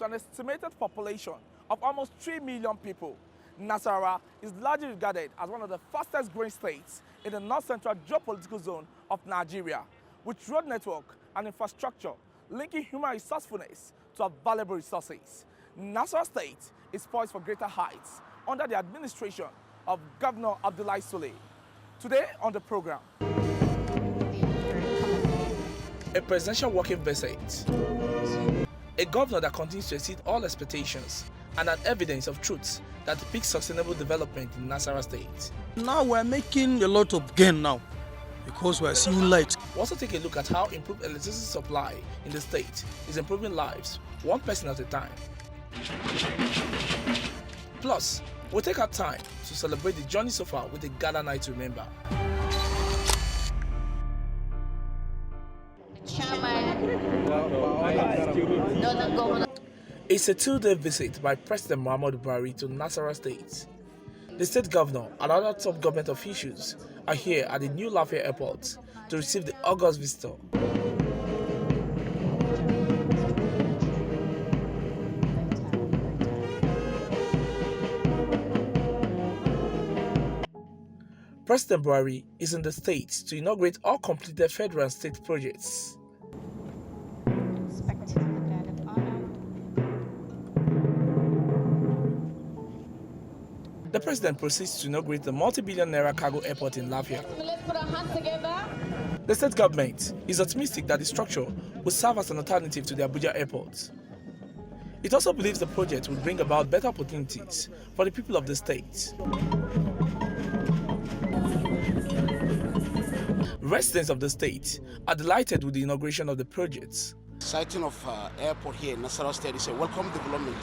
to an estimated population of almost 3 million people, Nasarawa is largely regarded as one of the fastest growing states in the north-central geopolitical zone of Nigeria, with road network and infrastructure linking human resourcefulness to available resources. Nasarawa State is poised for greater heights under the administration of Governor Abdullahi Sule. Today on the program, a presidential working visit, a governor that continues to exceed all expectations, and an evidence of truth that depicts sustainable development in Nasarawa State. Now we're making a lot of gain now because we're seeing light. We'll also take a look at how improved electricity supply in the state is improving lives, one person at a time. Plus, we'll take our time to celebrate the journey so far with a gala night to remember. It's a two-day visit by President Muhammadu Buhari to Nasarawa State. The state governor and other top government officials are here at the new Lafia airport to receive the august visitor. President Buhari is in the state to inaugurate all completed federal and state projects. The president proceeds to inaugurate the multi-billion naira cargo airport in Lafia. Let's put our hands together. The state government is optimistic that the structure will serve as an alternative to the Abuja airport. It also believes the project will bring about better opportunities for the people of the state. Residents of the state are delighted with the inauguration of the project. Siting of airport here in Nasarawa State is a welcome development,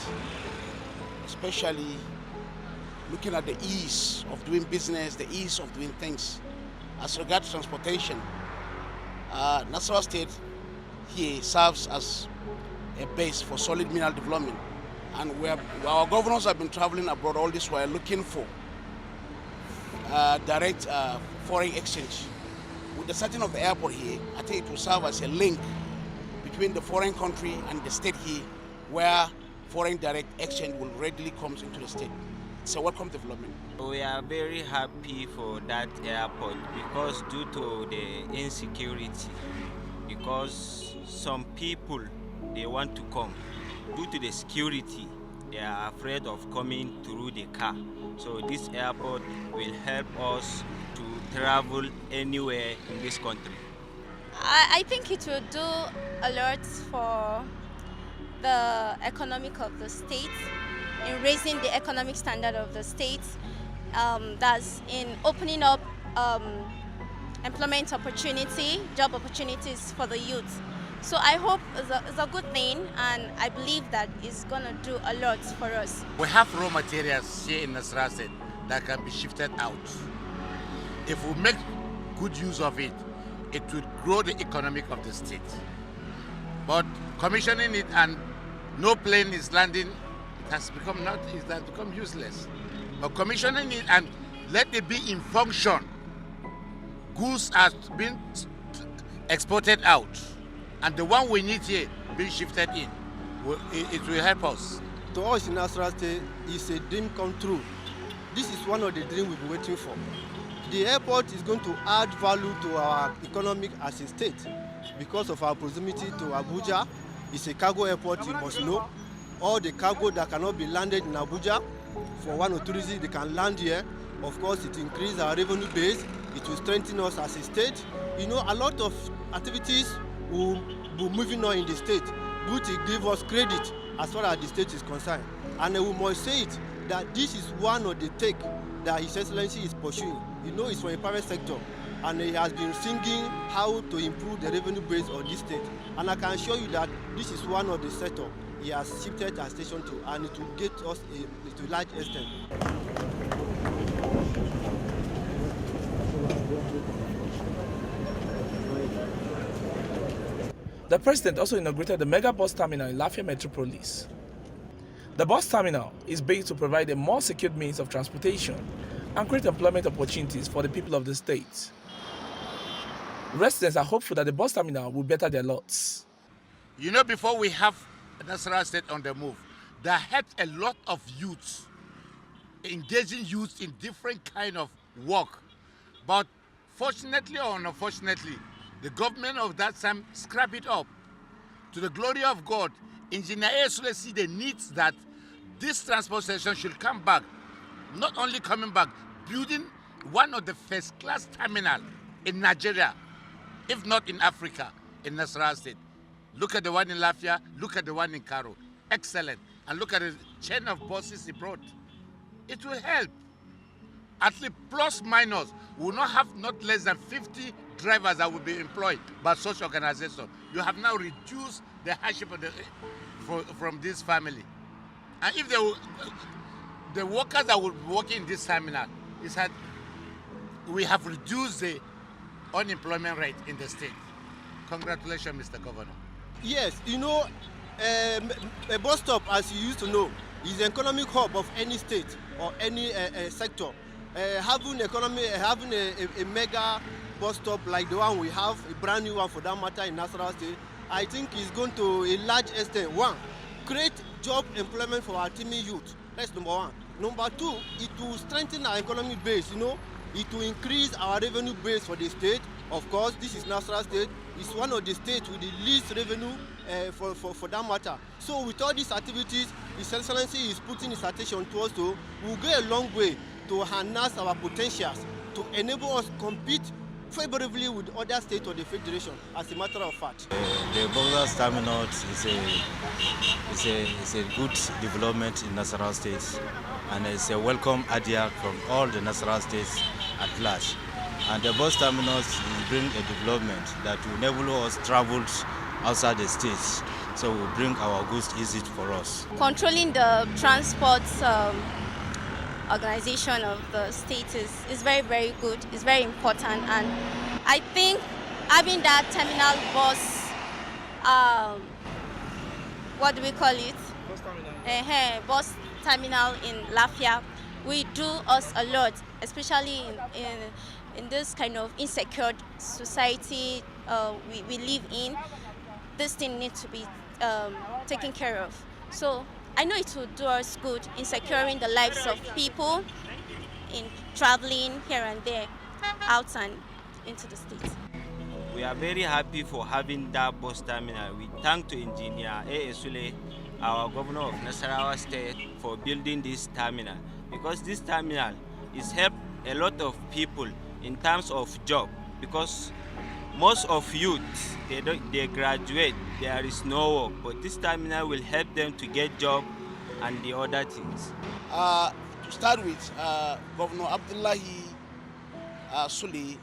especially looking at the ease of doing business, the ease of doing things. As regards transportation, Nasarawa State here serves as a base for solid mineral development. And our governors have been traveling abroad all this while looking for direct foreign exchange. With the setting of the airport here, I think it will serve as a link between the foreign country and the state here, where foreign direct exchange will readily come into the state. It's a welcome development. We are very happy for that airport because due to the insecurity, because some people, they want to come. Due to the security, they are afraid of coming through the car. So this airport will help us to travel anywhere in this country. I think it will do a lot for the economic of the state, in raising the economic standard of the state, that's in opening up employment opportunity, job opportunities for the youth. So I hope it's a good thing, and I believe that it's going to do a lot for us. We have raw materials here in Nasarawa State that can be shifted out. If we make good use of it, it would grow the economic of the state. But commissioning it and no plane is landing, it has become useless. But commissioning it and let it be in function, goods are being exported out, and the one we need here being shifted in, it will help us. To us in Nasarawa State, it's a dream come true. This is one of the dreams we've been waiting for. The airport is going to add value to our economic as a state because of our proximity to Abuja. It's a cargo airport, you must know. All the cargo that cannot be landed in Abuja, for one or two reasons, they can land here. Of course, it increases our revenue base. It will strengthen us as a state. You know, a lot of activities will be moving on in the state, but it gives us credit as far as the state is concerned. And we must say it, that this is one of the take that His Excellency is pursuing. You know, it's from the private sector, and he has been singing how to improve the revenue base of this state. And I can assure you that this is one of the sectors he has shifted our station to, and it will get us to a large extent. The president also inaugurated the mega bus terminal in Lafia Metropolis. The bus terminal is built to provide a more secured means of transportation and create employment opportunities for the people of the state. Residents are hopeful that the bus terminal will better their lots. You know, before we have Nasarawa State on the move that helped a lot of youths, engaging youths in different kind of work. But fortunately or unfortunately, the government of that time scrapped it up. To the glory of God, Engineer Esule see the needs that this transport station should come back. Not only coming back, building one of the first-class terminal in Nigeria, if not in Africa, in Nasarawa State. Look at the one in Lafia, look at the one in Karo. Excellent. And look at the chain of buses he brought. It will help. At least plus minus, we will not have not less than 50 drivers that will be employed by such organization. You have now reduced the hardship of from this family. And if the workers that will be working in this terminal, is that we have reduced the unemployment rate in the state. Congratulations, Mr. Governor. Yes, you know, a bus stop, as you used to know, is the economic hub of any state or any sector. Having a mega bus stop like the one we have, a brand new one for that matter in Nasarawa State, I think is going to a large extent, one, create job employment for our teeming youth. That's number one. Number two, it will strengthen our economic base, you know. It will increase our revenue base for the state. Of course, this is Nasarawa State. It's one of the states with the least revenue for that matter. So with all these activities, His Excellency is putting his attention towards to, we'll go a long way to harness our potentials, to enable us to compete favorably with other states of the Federation, as a matter of fact. The Bogdas Terminal is a good development in Nasarawa State, and it's a welcome idea from all the Nasarawa states at large. And the bus terminals will bring a development that will enable us travel outside the states, so will bring our goods easy for us. Controlling the transport organization of the state is very, very good. It's very important, and I think having that terminal bus, what do we call it? Bus terminal. Bus terminal in Lafia will do us a lot, especially in this kind of insecure society we live in. This thing needs to be taken care of. So I know it will do us good in securing the lives of people in traveling here and there, out and into the state. We are very happy for having that bus terminal. We thank to Engineer Esule, our governor of Nasarawa State, for building this terminal, because this terminal is helped a lot of people in terms of job, because most of youth, they graduate, there is no work, but this terminal will help them to get job and the other things. To start with, Governor Abdullahi Suli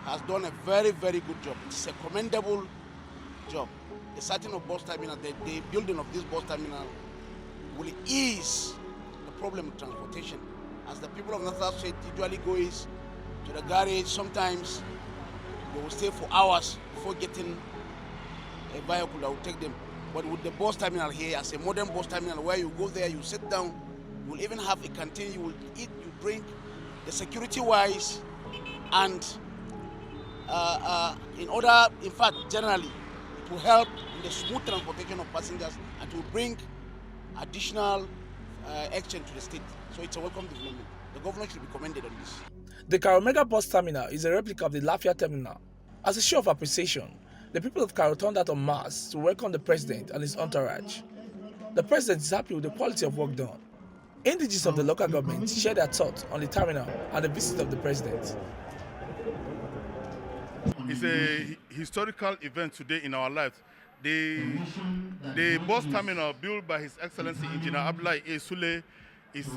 has done a very, very good job. It's a commendable job. The starting of bus terminal, the building of this bus terminal will ease the problem of transportation. As the people of Nasarawa State usually go to the garage, sometimes they will stay for hours before getting a vehicle that will take them. But with the bus terminal here, as a modern bus terminal, where you go there, you sit down, you will even have a canteen, you will eat, you drink, the security-wise, and in fact, generally, it will help in the smooth transportation of passengers and to bring additional exchange to the state. So it's a welcome development. The governor should be commended on this. The Karo Mega Bus Terminal is a replica of the Lafia Terminal. As a show of appreciation, the people of Karo turned out en masse to welcome the president and his entourage. The president is happy with the quality of work done. Indigenous of the local government shared their thoughts on the terminal and the visit of the president. It's a historical event today in our lives. The bus terminal built by His Excellency Engineer Abdullahi Esule is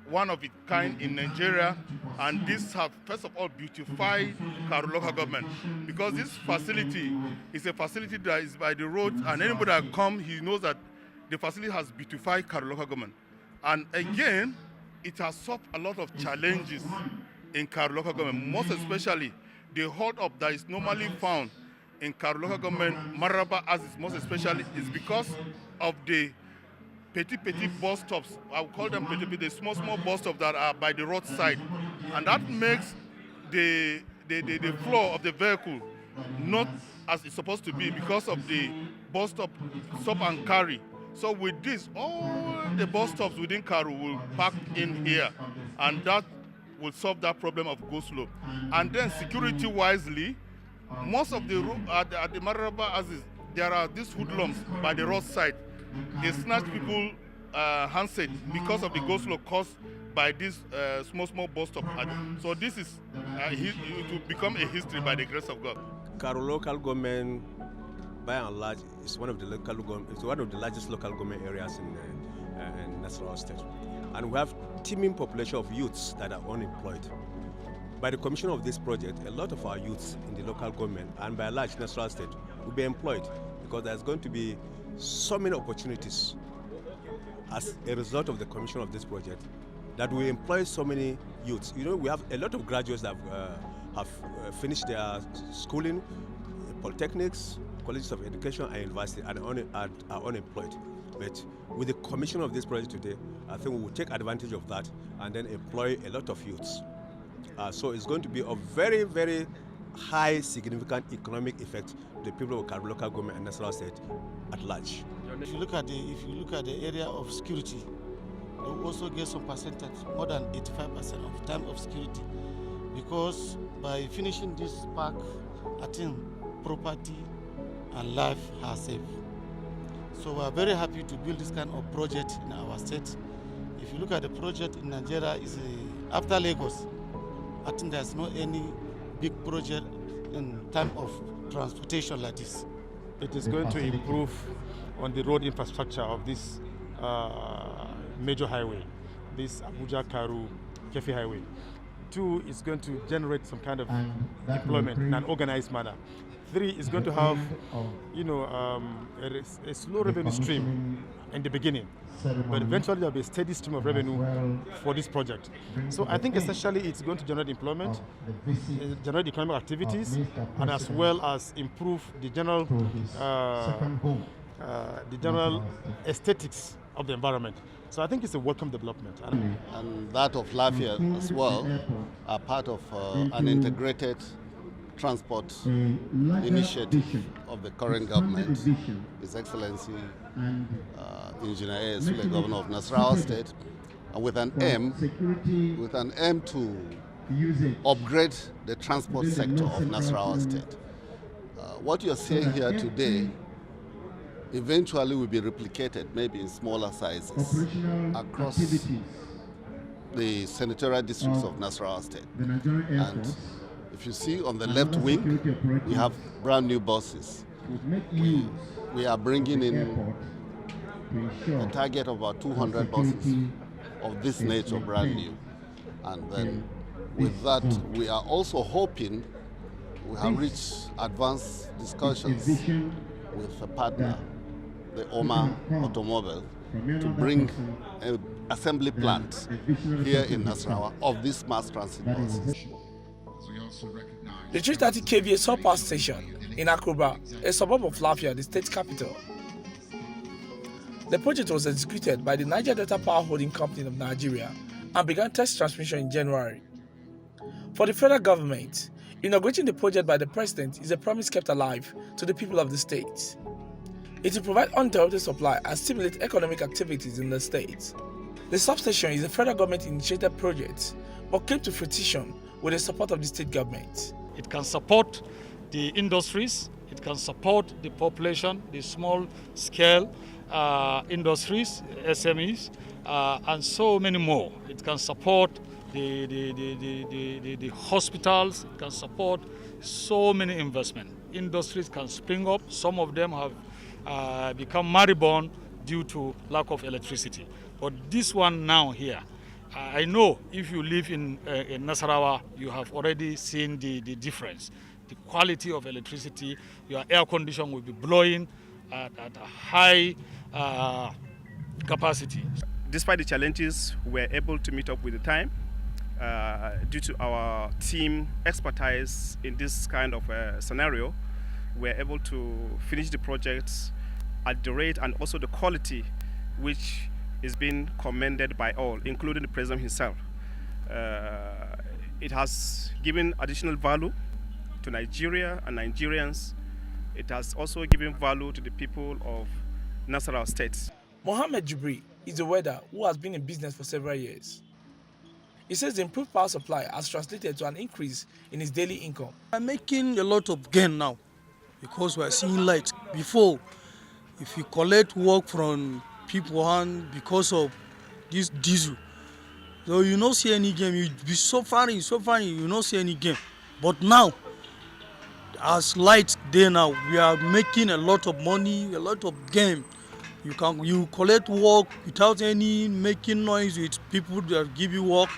one of its kind in Nigeria, and this has first of all beautified Karo local government, because this facility is a facility that is by the road, and anybody that comes, he knows that the facility has beautified Karo local government. And again, it has solved a lot of challenges in Karo local government, most especially the hold up that is normally found in Karo local government, Maraba as is most especially, is because of the petit bus stops. I would call them petit, the small bus stops that are by the roadside, and that makes the flow of the vehicle not as it's supposed to be because of the bus stop and carry. So with this, all the bus stops within Karu will park in here, and that will solve that problem of go slow. And then security wisely, most of the at the Maraba Aziz, there are these hoodlums by the roadside. They snatch people handset because of the go slow caused by this small bus stop. So this is it will become a history by the grace of God. Karu local government, by and large, is one of the largest local government areas in Nasarawa State, and we have teeming population of youths that are unemployed. By the commission of this project, a lot of our youths in the local government and by and large Nasarawa State will be employed, because there's going to be so many opportunities as a result of the commission of this project that we employ so many youths. You know, we have a lot of graduates that have finished their schooling, polytechnics, colleges of education and university, and are unemployed. But with the commission of this project today, I think we will take advantage of that and then employ a lot of youths. So it's going to be a very, very high, significant economic effect to the people of Karu local government and Nasarawa State at large. If you look at the area of security, they will also get some percentage, more than 85% of time of security, because by finishing this park, I think property and life are safe. So we are very happy to build this kind of project in our state. If you look at the project in Nigeria, after Lagos, I think there's no any big project in terms of transportation like this. It is going to improve on the road infrastructure of this major highway, this Abuja-Karu Kefi highway. 2, it's going to generate some kind of employment in an organized manner. 3, is going to have, a slow revenue stream in the beginning, but eventually there'll be a steady stream of revenue for this project. So I think essentially it's going to generate employment, generate economic activities, and as well as improve the general aesthetics of the environment. So I think it's a welcome development. And that of Lafia as well are part of an integrated transport initiative of the current government, His Excellency Engineer Sule, Governor of Nasarawa State, and with an aim to upgrade the transport sector of Nasarawa State. What you're seeing here today eventually will be replicated, maybe in smaller sizes, across the senatorial districts of Nasarawa State. And if you see on the left wing, we have brand new buses. We are bringing in a target of about 200 buses of this nature, brand new. And then with that, we are also hoping, we have reached advanced discussions with a partner, the Oma Automobile, to bring an assembly plant here in Nasarawa of these mass transit buses. The 330 kVA solar power station in Akruba, a suburb of Lafia, the state capital. The project was executed by the Niger Delta Power Holding Company of Nigeria and began test transmission in January. For the federal government, inaugurating the project by the president is a promise kept alive to the people of the state. It will provide uninterrupted supply and stimulate economic activities in the state. The substation is a federal government-initiated project, but came to fruition with the support of the state government. It can support the industries, it can support the population, the small-scale industries, SMEs, and so many more. It can support the hospitals, it can support so many investments. Industries can spring up. Some of them have become moribund due to lack of electricity. But this one now here, I know if you live in Nasarawa, you have already seen the difference. The quality of electricity, your air condition will be blowing at a high capacity. Despite the challenges, we're able to meet up with the time due to our team expertise in this kind of scenario. We're able to finish the projects at the rate and also the quality which is being commended by all, including the president himself. It has given additional value to Nigeria and Nigerians it has also given value to the people of Nasarawa State. Mohammed Jibri is a welder who has been in business for several years. He says the improved power supply has translated to an increase in his daily income. I'm making a lot of gain now because we are seeing light. Before, if you collect work from people and because of this diesel, so you don't see any game, you be suffering, you don't see any game. But now, as light there now, we are making a lot of money, a lot of game. You collect work without any making noise with people that give you work.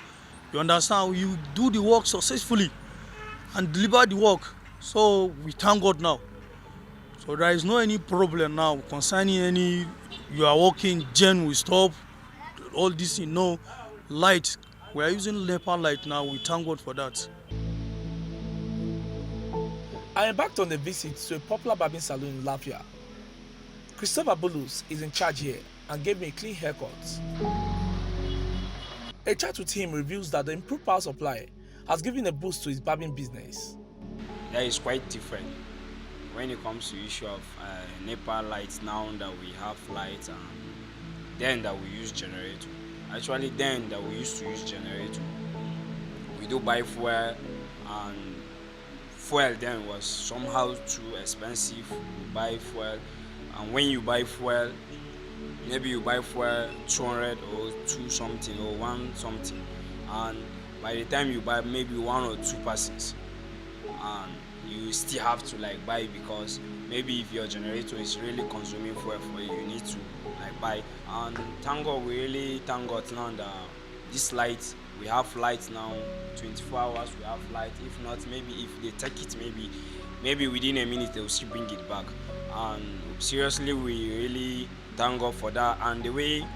You understand? You do the work successfully and deliver the work. So we thank God now. So there is no any problem now concerning any, you are working, gen will stop, all this, light. We are using NEPA light now, we thank God for that. I embarked on a visit to a popular barbing salon in Lafia. Christopher Bulus is in charge here and gave me a clean haircut. A chat with him reveals that the improved power supply has given a boost to his barbing business. That is quite different when it comes to issue of NEPA lights now that we have lights and then that we use generator. Actually then that we used to use generator, we do buy fuel and fuel then was somehow too expensive. We buy fuel and when you buy fuel, maybe you buy fuel 200 or 2 something or 1 something, and by the time you buy maybe 1 or 2 persons, and you still have to buy because maybe if your generator is really consuming fuel for you, you need to buy. And thank God, we really thank God now that this light, we have lights now 24 hours, we have light. If not, maybe if they take it, maybe within a minute they will still bring it back. And seriously, we really thank God for that. And the way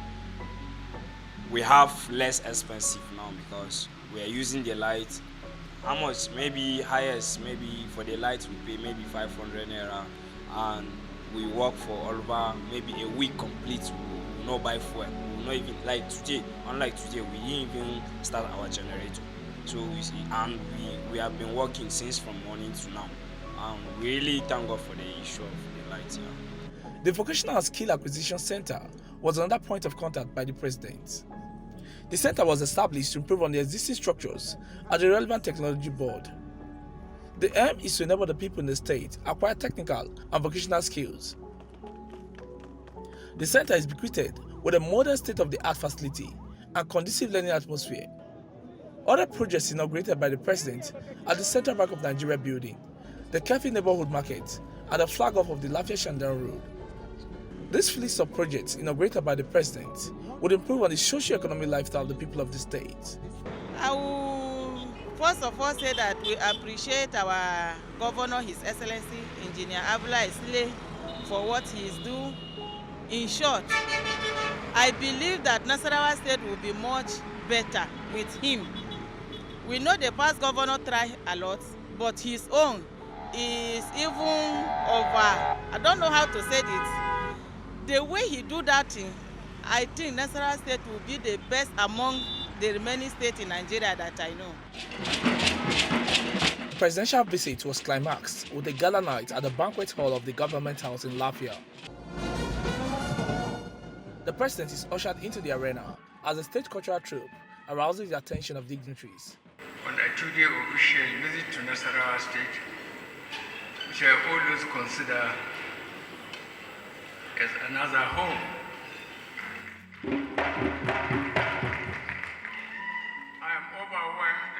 we have less expensive now because we are using the light. How much? Maybe highest, maybe for the light we pay maybe 500 naira, and we work for all over maybe a week complete. We will not buy fuel. We will not even today. Unlike today, we didn't even start our generator. So we see, and we have been working since from morning to now. We really thank God for the issue of the lights. Yeah. The Vocational and Skill Acquisition Center was another point of contact by the President. The center was established to improve on the existing structures at the relevant technology board. The aim is to enable the people in the state acquire technical and vocational skills. The center is equipped with a modern state-of-the-art facility and conducive learning atmosphere. Other projects inaugurated by the President are the Central Bank of Nigeria building, the Kefi Neighborhood Market, and the flag off of the Lafia Shandan Road. This list of projects inaugurated by the President would improve on the socio-economic lifestyle of the people of the state. I will first of all say that we appreciate our Governor, His Excellency, Engineer Abdullahi Sule, for what he is doing. In short, I believe that Nasarawa State will be much better with him. We know the past governor tried a lot, but his own is even over. I don't know how to say it. The way he do that thing, I think Nasarawa State will be the best among the remaining states in Nigeria that I know. The presidential visit was climaxed with a gala night at the banquet hall of the government house in Lafia. The president is ushered into the arena as a state cultural troupe arouses the attention of dignitaries. On a 2-day official visit to Nasarawa State, which I always consider as another home. I am overwhelmed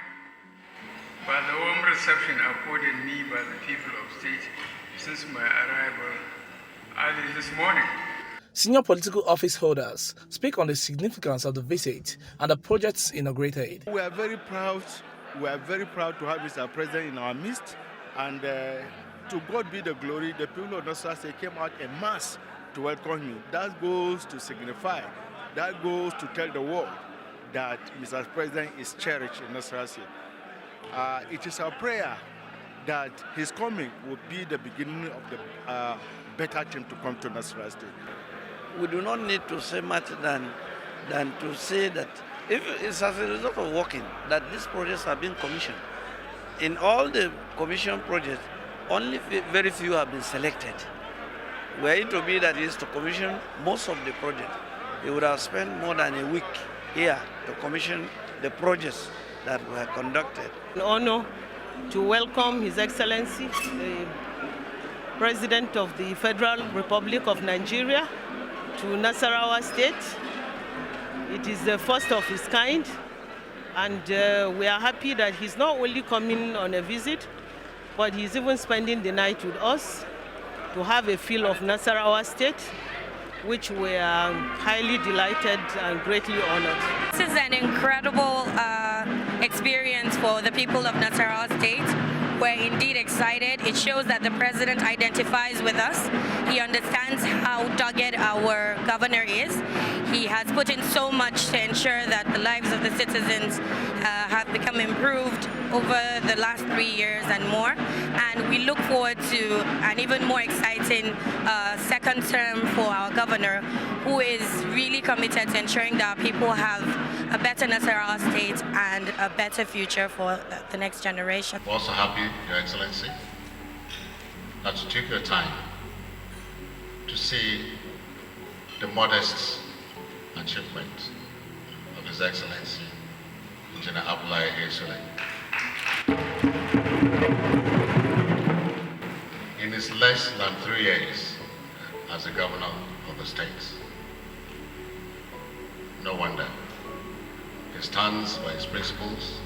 by the warm reception accorded me by the people of state since my arrival early this morning. Senior political office holders speak on the significance of the visit and the projects inaugurated. We are very proud. We are very proud to have Mr. President in our midst, and to God be the glory. The people of Nasarawa State came out en masse to welcome him. That goes to signify, that goes to tell the world that Mr. President is cherished in Nasarawa State. It is our prayer that his coming will be the beginning of the better thing to come to Nasarawa State. We do not need to say much than to say that if it's as a result of working that these projects have been commissioned. In all the commission projects, only very few have been selected. Were it to be that is to commission most of the project, he would have spent more than a week here to commission the projects that were conducted. An honor to welcome His Excellency, the President of the Federal Republic of Nigeria, to Nasarawa State. It is the first of its kind, and we are happy that he's not only coming on a visit, but he's even spending the night with us to have a feel of Nasarawa State, which we are highly delighted and greatly honored. This is an incredible experience for the people of Nasarawa State. We're indeed excited. It shows that the president identifies with us. He understands how dogged our governor is. He has put in so much to ensure that the lives of the citizens have become improved over the last 3 years and more. And we look forward to an even more exciting second term for our governor, who is really committed to ensuring that our people have a better Nasarawa State and a better future for the next generation. We're also happy, Your Excellency, that you took your time to see the modest achievement of His Excellency, Engineer Abdullahi Sule. In his less than 3 years as the governor of the state. No wonder. He stands by his principles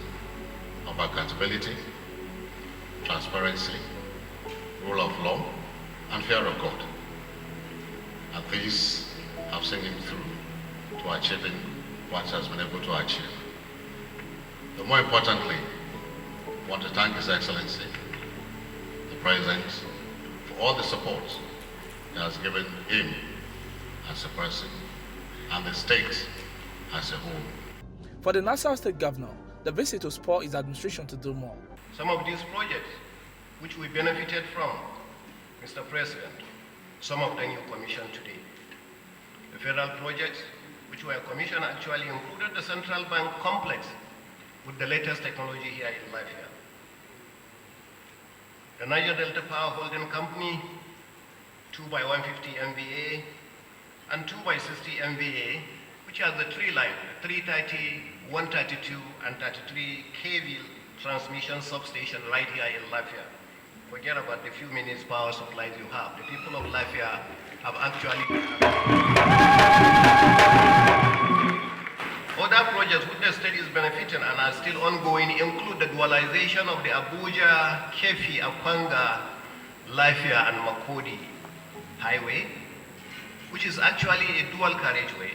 of accountability, transparency, rule of law, and fear of God. And these have seen him through to achieving what he has been able to achieve. But more importantly, I want to thank His Excellency, the President, for all the support he has given him as a person and the state as a whole. For the Nasarawa State Governor, the visit to spur his administration to do more. Some of these projects which we benefited from, Mr. President, some of them you commissioned today. The federal projects which were commissioned actually included the central bank complex with the latest technology here in Lafia. The Niger Delta Power Holding Company, 2 by 150 MVA and 2 by 60 MVA, which has the 3 line, 330, 132 and 33 kV transmission substation right here in Lafia. Forget about the few minutes power supplies you have. The people of Lafia have actually... Other projects which the state is benefiting and are still ongoing include the dualization of the Abuja, Kefi, Akwanga, Lafia and Makodi highway, which is actually a dual carriageway.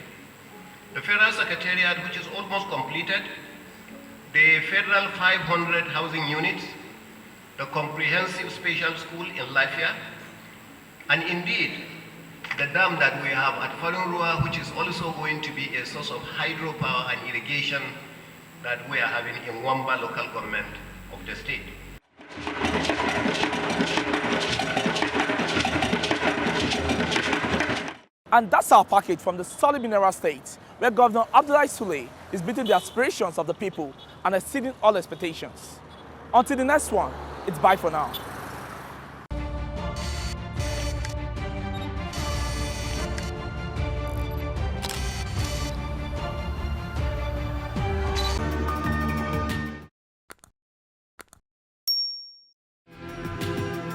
The Federal Secretariat, which is almost completed, the Federal 500 housing units, the comprehensive special school in Lafia, and indeed, the dam that we have at Farunrua, which is also going to be a source of hydropower and irrigation that we are having in Wamba local government of the state. And that's our package from the solid mineral state, where Governor Abdullahi Sule is meeting the aspirations of the people and exceeding all expectations. Until the next one, it's bye for now.